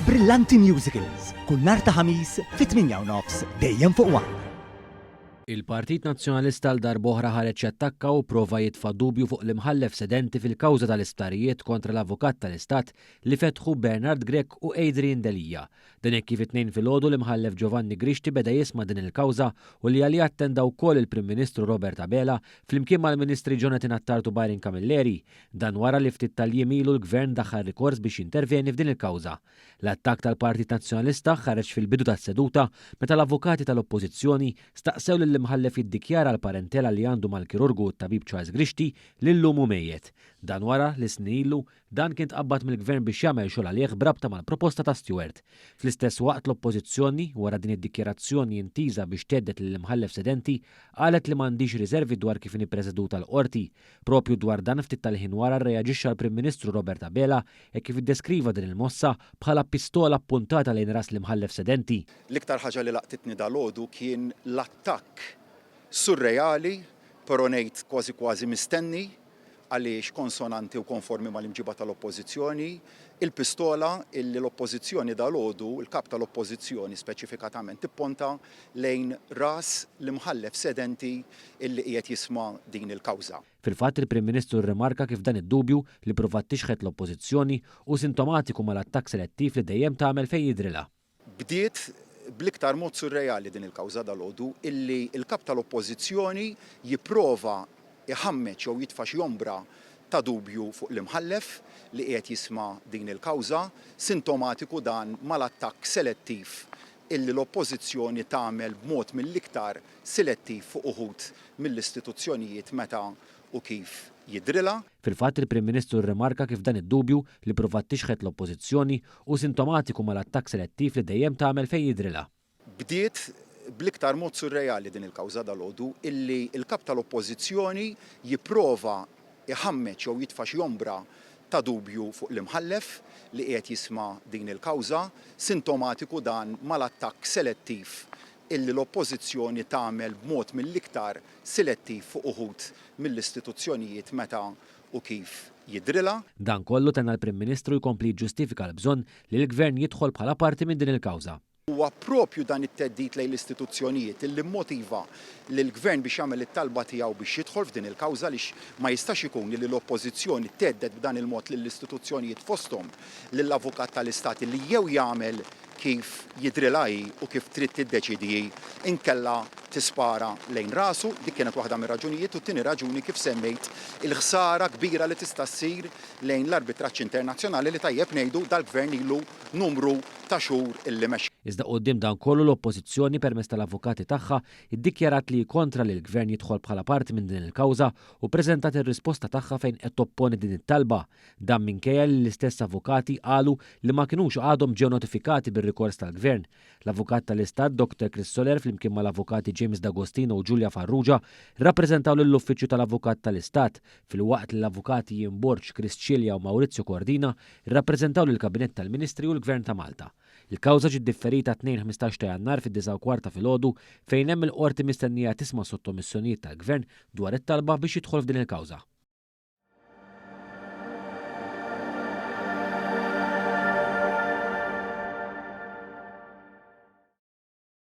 Brillanti Musicals, kull nhar ta' ħamis fit-8:30 dejjem fuq One. Il-Partit Nazzjonalista l darboħra ħareġ jattakka u prova jitfa' dubju fuq l-imħallef sedenti fil-kawża tal-isptarijiet kontra l-Avukat tal-Istat li fetħu Bernard Grek u Adrian Delija. Din hekk kif it-tnejn filgħodu l-imħallef Giovanni Grixti beda jisma' din il-kawża u li għalih attenda wkoll il-Prim Ministru Robert Abela flimkien mal-Ministri Jonathan Attartu Byron Camilleri, dan wara li ftit tal-jiem ilu l-Gvern daħħal rikors biex jintervjeni f'din il-kawża. L-attakk tal-Partit Nazzjonalista ħareġ fil-bidu tas-seduta meta l-avukati tal-Oppożizzjoni staqsew l-imħallef jiddikjara l-parentela li għandu mal-kirurgu tabib Charles Grixti lil-lum mejjed. Dan wara li snilu dan kien tqabbad mill-Gvern biex jagħmel xogħol għalih brabta mal-proposta ta' Stewart. Fl-istess waqt l-Oppożizzjoni wara din id-dikjarazzjoni intiża biex teddet lill-imħallef sedenti qalet li m'għandix riservi dwar kif inippreżeduta l-qorti. Propju dwar dan ftit tal-ħin wara rreaġixxa l-Prim Ministru Robert Abela e kif iddeskriva din il-mossa bħala pistola appuntata lejn ras l-imħallef sedenti. L-iktar ħaġa li laqtitni dal-għodu kien l-attakk surreali, però ngħid kważi mistenni, għaliex konsonanti u konformi mal-imġiba tal-Oppożizzjoni, il-pistola illi l-Oppożizzjoni dal-għodu, il-kap tal-Oppożizzjoni speċifikatament tipponta lejn ras l-imħallef sedenti illi qiegħed jisma' din il-kawża. Fil-fatt il-Prim Ministru rrimarka kif dan id-dubju li provat tixħet l-Oppożizzjoni u sintomatiku mal-attakk selettiv li dejjem tagħmel fejn jidrilha. Bdiet bl-iktar mod surreali din il-kawża dal-għodu illi il-kap tal-Oppożizzjoni jipprova iħammeċ jew jitfa' xi ombra ta' dubju fuq l-imħallef li qiegħed jisma' din il-kawża, sintomatiku dan mal-attakk selettiv illi l-Oppożizzjoni tagħmel b'mod mill-iktar selettiv fuq uħud mill-istituzzjonijiet meta u kif jidrilha. Fil-fatt il-Prim Ministru rrimarka kif dan id-dubju li provat tixħet l-Oppożizzjoni u sintomatiku mal-attakk selettiv li dejjem tagħmel fejn jidrilha. Bdiet bl-iktar mod surreali din il-kawża dal-għodu illi il-kap tal-Oppożizzjoni jipprova iħammeċ jew jitfa' xi ombra ta' dubju fuq l-imħallef li qiegħed jisma' din il-kawża, sintomatiku dan mal-attakk selettiv illi l-Oppożizzjoni tagħmel b'mod mill-iktar selettiv fuq uħud mill-istituzzjonijiet meta u kif jidrilha. Dan kollu tenna l-Prim Ministru jkompli ġustifika l-bżonn li l-Gvern jidħol bħala parti minn din il-kawża. Huwa proprju dan it-teddid lejn l-istituzzjonijiet illi mmotiva lill-Gvern biex jagħmel it-talba tiegħu biex jidħol f'din il-kawża għaliex ma jistax ikun li l-Oppożizzjoni teddet b'dan il-mod lill-istituzzjonijiet fosthom lill-Avukat tal-Istat li jew jagħmel kif jidrilha u kif trid tiddeċidi inkella tispara lejn rasu, dik kienet waħda mir-raġunijiet u t-tieni raġuni kif semmejt il-ħsara kbira li tista' ssir lejn l-arbitraġġ internazzjonali li tajjeb ngħidu dal-Gvern ilu numru ta' xhur illi mexxi. Iżda quddiem dan kollu l-Oppożizzjoni permezz tal-avukati tagħha iddikjarat li kontra li l-Gvern jidħol bħala parti minn din il-kawża u ppreżentat ir-risposta tagħha fejn qed topponi din it-talba. Dan minkejja li l-istess avukati qalu li ma kinux għadhom ġew notifikati bir-rikors tal-Gvern. L-Avukat tal-Istat Dr. Chris Soler flimkien mal-avukati James D'Agostino u Giulia Farrugia rappreżentaw lill-Uffiċċju tal-Avukat tal-Istat fil-waqt li l-avukati Jim Borg, Chris Cilja u Maurizio Cordina rappreżentaw lill-Kabinett tal-Ministri u l-Gvern ta' Malta. Il-kawża ġiet differita 2-15 ta' Jannar fid-9:15 filgħodu fejn hemm il-qorti mistennija tisma' sottomissjonijiet tal-Gvern dwar it-talba biex jidħol f'din il-kawża.